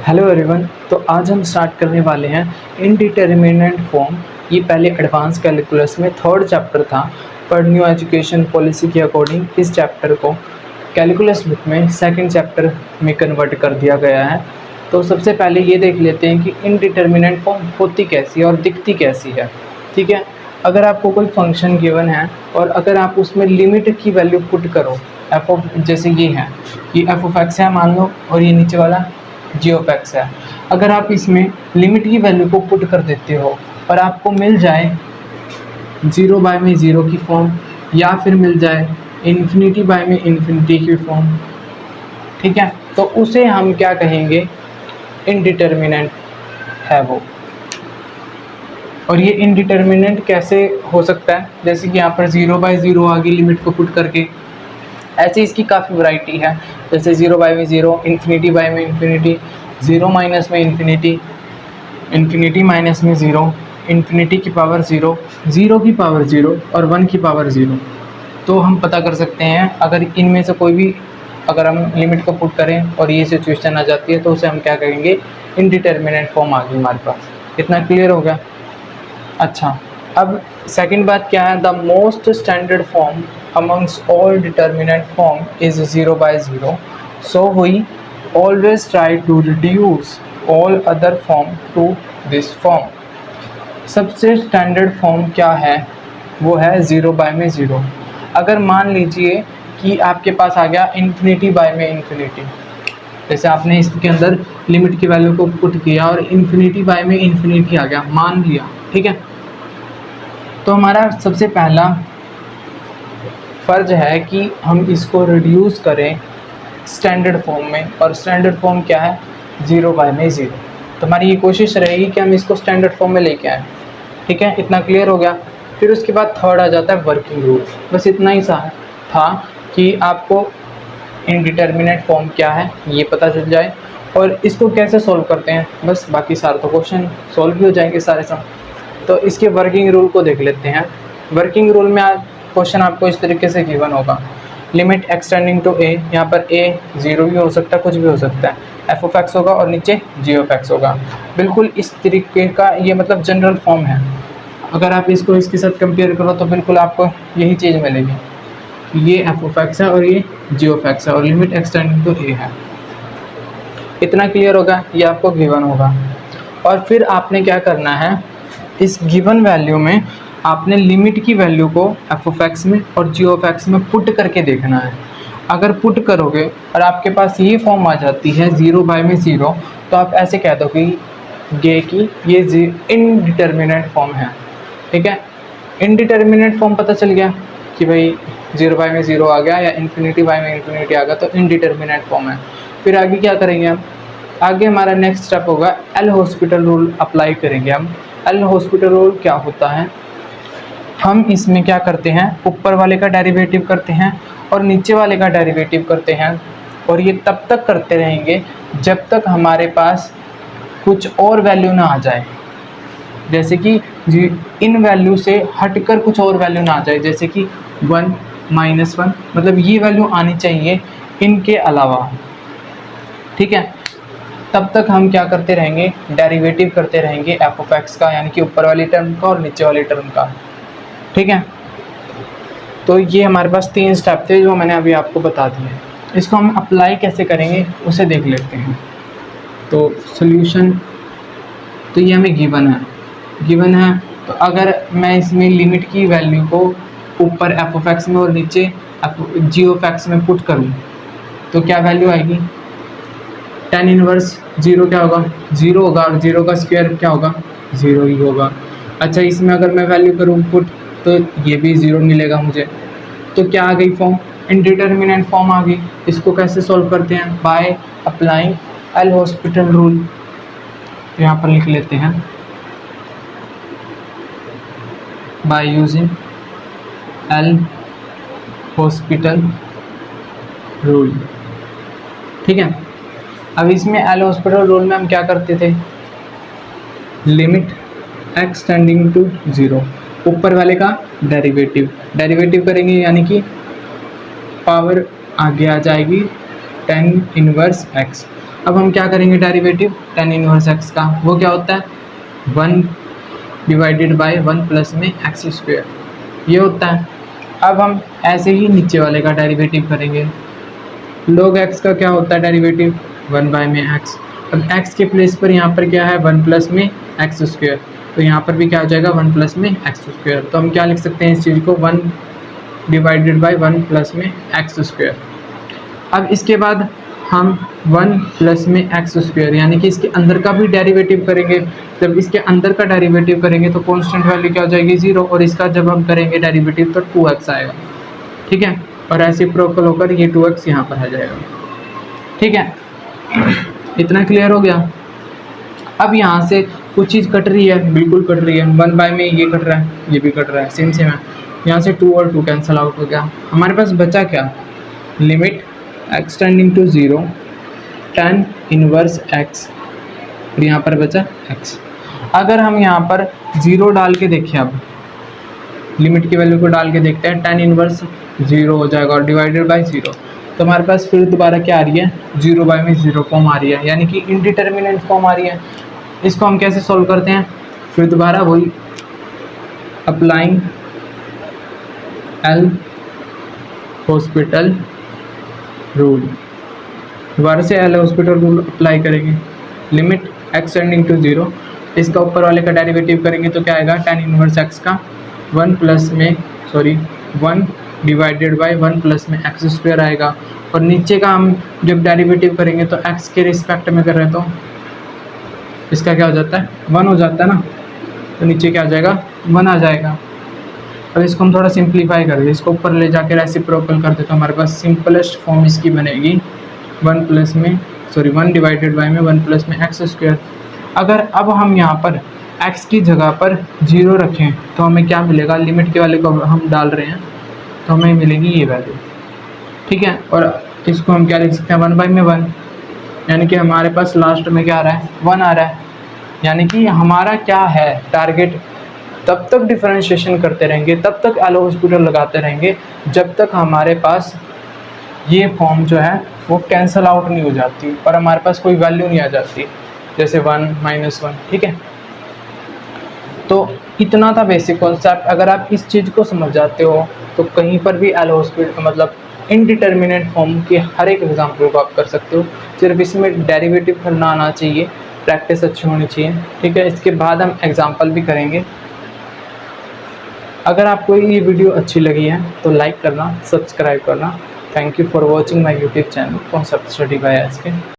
Hello everyone. तो आज हम स्टार्ट करने वाले हैं इनडिटरमिनेट फॉर्म। ये पहले एडवांस कैलकुलस में थर्ड चैप्टर था, पर न्यू एजुकेशन पॉलिसी के अकॉर्डिंग इस चैप्टर को कैलकुलस बुक में सेकंड चैप्टर में कन्वर्ट कर दिया गया है। तो सबसे पहले ये देख लेते हैं कि इनडिटरमिनेट फॉर्म होती कैसी है और दिखती कैसी है। ठीक है, अगर आपको कोई फंक्शन गिवन है और अगर आप उसमें लिमिट की वैल्यू पुट करो, एफ ऑफ, जैसे ये है कि एफ ऑफ एक्स है मान लो, और ये नीचे वाला जी ऑफ एक्स है। अगर आप इसमें लिमिट की वैल्यू को पुट कर देते हो और आपको मिल जाए 0 बाय में 0 की फॉर्म, या फिर मिल जाए इन्फिनिटी बाय में इन्फिनिटी की फॉर्म, ठीक है, तो उसे हम क्या कहेंगे, इनडिटरमिनेंट है वो। और ये इनडिटरमिनेंट कैसे हो सकता है, जैसे कि यहाँ पर 0 बाय 0 आ गई लिमिट को पुट करके। ऐसे इसकी काफ़ी वैरायटी है, जैसे 0 बाय में 0, इन्फिनिटी बाय में इन्फिनिटी, 0 माइनस में इन्फिनिटी, इन्फिनिटी माइनस में 0, इन्फिनिटी की पावर 0, 0 की पावर 0 और 1 की पावर 0। तो हम पता कर सकते हैं अगर इनमें से कोई भी, अगर हम लिमिट को पुट करें और ये सिचुएशन आ जाती है तो उसे हम क्या कहेंगे, इनडिटरमिनेट फॉर्म आ गई हमारे पास। इतना क्लियर हो गया। अच्छा, अब सेकंड बात क्या है, the most standard form amongst all determinant form is 0 by 0, so we always try to reduce all other form to this form। सबसे स्टैंडर्ड फॉर्म क्या है, वो है 0 बाय में 0। अगर मान लीजिए कि आपके पास आ गया इन्फिनिटी बाय में इन्फिनिटी, जैसे आपने इसके अंदर लिमिट की वैल्यू को पुट किया और इन्फिनिटी बाय में इन्फिनिटी आ गया, मान लिया, ठीक है, तो हमारा सबसे पहला फ़र्ज है कि हम इसको रिड्यूस करें स्टैंडर्ड फॉर्म में। और स्टैंडर्ड फॉर्म क्या है, 0 बाय में 0। तो हमारी ये कोशिश रहेगी कि हम इसको स्टैंडर्ड फॉर्म में लेके आएँ। ठीक है, इतना क्लियर हो गया। फिर उसके बाद थर्ड आ जाता है वर्किंग रूल। बस इतना ही सा था कि आपको इनडिटरमिनेट फॉर्म क्या है ये पता चल जाए और इसको कैसे सॉल्व करते हैं, बस बाकी सारे तो क्वेश्चन सॉल्व भी हो जाएंगे सारे सब। तो इसके वर्किंग रूल को देख लेते हैं। वर्किंग रूल में क्वेश्चन आपको इस तरीके से गिवन होगा, लिमिट एक्सटेंडिंग टू ए, यहाँ पर ए 0 भी हो सकता है, कुछ भी हो सकता है, एफ ऑफ एक्स होगा और नीचे जी ऑफ एक्स होगा। बिल्कुल इस तरीके का ये मतलब जनरल फॉर्म है। अगर आप इसको इसके साथ कंपेयर करो तो बिल्कुल आपको यही चीज़ मिलेगी, ये एफ ऑफ एक्स है और ये जी ऑफ एक्स है और लिमिट एक्सटेंडिंग टू ए है। इतना क्लियर होगा, ये आपको गिवन होगा। और फिर आपने क्या करना है, इस गिवन वैल्यू में आपने लिमिट की वैल्यू को एफ ऑफ एक्स में और जी ऑफ एक्स में पुट करके देखना है। अगर पुट करोगे और आपके पास ये फॉर्म आ जाती है 0 बाय में 0, तो आप ऐसे कह दो कि ये इनडिटरमिनेट फॉर्म है। ठीक है, इनडिटरमिनेट फॉर्म पता चल गया कि भाई 0 बाय में 0 आ गया या इन्फिनिटी बाय में इन्फिनिटी आ गया, तो इनडिटरमिनेट फॉर्म है। फिर आगे क्या करेंगे हम, आगे हमारा नेक्स्ट स्टेप होगा एल हॉस्पिटल रूल अप्लाई करेंगे हम। एल हॉस्पिटल रूल क्या होता है, हम इसमें क्या करते हैं, ऊपर वाले का डेरिवेटिव करते हैं और नीचे वाले का डेरिवेटिव करते हैं, और ये तब तक करते रहेंगे जब तक हमारे पास कुछ और वैल्यू ना आ जाए। जैसे कि इन वैल्यू से हटकर कुछ और वैल्यू ना आ जाए, जैसे कि 1 -1, मतलब ये वैल्यू आनी चाहिए इनके अलावा। ठीक है, तब तक हम क्या करते रहेंगे, डेरिवेटिव करते रहेंगे एफ ऑफ एक्स का, यानी कि ऊपर वाली टर्म का और नीचे वाली टर्म का। ठीक है, तो ये हमारे पास 3 स्टेप थे जो मैंने अभी आपको बता दिए। इसको हम अप्लाई कैसे करेंगे उसे देख लेते हैं। तो सॉल्यूशन, तो ये हमें गिवन है, तो अगर मैं इसमें लिमिट की वैल्यू को ऊपर एफ ऑफ एक्स में और नीचे जी ऑफ एक्स में पुट करूँ तो क्या वैल्यू आएगी, tan इनवर्स 0 क्या होगा, 0 होगा, और 0 का स्क्वायर क्या होगा, 0 ही होगा। अच्छा, इसमें अगर मैं वैल्यू करूँ पुट तो ये भी 0 मिलेगा मुझे। तो क्या आ गई फॉर्म, इनडिटरमिनेट फॉर्म आ गई। इसको कैसे सॉल्व करते हैं, by applying L hospital rule. यहाँ पर लिख लेते हैं, by using L hospital rule. ठीक है, अब इसमें एल हॉस्पिटल रूल में हम क्या करते थे, लिमिट एक्सटेंडिंग टू 0, ऊपर वाले का डेरिवेटिव करेंगे, यानी कि पावर आगे आ जाएगी tan इनवर्स x, अब हम क्या करेंगे डेरिवेटिव tan इनवर्स x का, वो क्या होता है 1 डिवाइडेड बाय 1 प्लस में एक्स स्क्वायर, ये होता है। अब हम ऐसे ही नीचे वाले का डेरिवेटिव करेंगे, log x का क्या होता है डेरिवेटिव 1 बाय में x। अब x के प्लेस पर यहाँ पर क्या है 1 प्लस में एक्स स्क्वायर, तो यहाँ पर भी क्या हो जाएगा 1 प्लस में एक्स स्क्वायर। तो हम क्या लिख सकते हैं इस चीज़ को 1 डिवाइडेड बाय 1 प्लस में एक्स स्क्वायर। अब इसके बाद हम 1 प्लस में एक्स स्क्वायर यानी कि इसके अंदर का भी डेरिवेटिव करेंगे। जब इसके अंदर का डेरिवेटिव करेंगे तो कांस्टेंट वैल्यू क्या हो जाएगी 0, और इसका जब हम करेंगे डेरिवेटिव तो 2x आएगा, ठीक है। और रेसिप्रोकल होकर ये 2x यहाँ पर आ जाएगा, ठीक है। इतना क्लियर हो गया। अब यहाँ से कुछ चीज़ कट रही है, बिल्कुल कट रही है, 1 बाय में ये कट रहा है, ये भी कट रहा है, सेम सेम है। यहाँ से 2 और 2 कैंसिल आउट हो गया। हमारे पास बचा क्या, limit x tending to 0 tan inverse x, और यहाँ पर बचा x। अगर हम यहाँ पर 0 डाल के देखें, अब लिमिट की वैल्यू को डाल के देखते हैं, tan इनवर्स 0 हो जाएगा और डिवाइडेड बाय 0, तो हमारे पास फिर दोबारा क्या आ रही है 0 बाय में 0 फॉर्म आ रही है, यानी कि इनडिटर्मिनेंट फॉर्म आ रही है। इसको हम कैसे सॉल्व करते हैं, फिर दोबारा वही अप्लाइंग एल हॉस्पिटल रूल, दोबारा से एल हॉस्पिटल रूल अप्लाई करेंगे। लिमिट x टेंडिंग टू 0, इसका ऊपर वाले का डेरिवेटिव करेंगे तो क्या आएगा tan इनवर्स x का 1 डिवाइडेड बाय 1 प्लस में एक्स स्क्वायर आएगा। और नीचे का हम जब डेरिवेटिव करेंगे तो x के रिस्पेक्ट में कर रहे हैं तो इसका क्या हो जाता है 1 हो जाता है ना, तो नीचे क्या आ जाएगा 1 आ जाएगा। अब इसको हम थोड़ा सिंप्लीफाई कर दें, इसको ऊपर ले जाकर रेसिप्रोकल कर दे तो हमारे पास सिंपलेस्ट फॉर्म इसकी बनेगी 1 डिवाइडेड बाय में 1 प्लस में एक्स स्क्वायर। अगर अब हम यहाँ पर x की जगह पर 0 रखें तो हमें क्या मिलेगा, लिमिट के वाले को हम डाल रहे हैं तो हमें मिलेगी ये वैल्यू, ठीक है। और इसको हम क्या लिख सकते हैं 1 बाय में 1, यानी कि हमारे पास लास्ट में क्या आ रहा है 1 आ रहा है। यानी कि हमारा क्या है टारगेट, तब तक डिफरेंशिएशन करते रहेंगे, तब तक एल हॉस्पिटल लगाते रहेंगे जब तक हमारे पास ये फॉर्म जो है वो कैंसल आउट नहीं हो जाती और हमारे पास कोई वैल्यू नहीं आ जाती, जैसे 1 -1, ठीक है। तो इतना था बेसिक कॉन्सेप्ट। अगर आप इस चीज़ को समझ जाते हो तो कहीं पर भी एल हॉस्पिटल मतलब इनडिटर्मिनेंट फॉर्म के हर एक एग्जाम्पल को आप कर सकते हो। सिर्फ इसमें डेरिवेटिव करना आना चाहिए, प्रैक्टिस अच्छी होनी चाहिए, ठीक है। इसके बाद हम एग्जाम्पल भी करेंगे। अगर आपको ये वीडियो अच्छी लगी है तो लाइक करना, सब्सक्राइब करना। Thank you for watching my YouTube channel concept study by SK.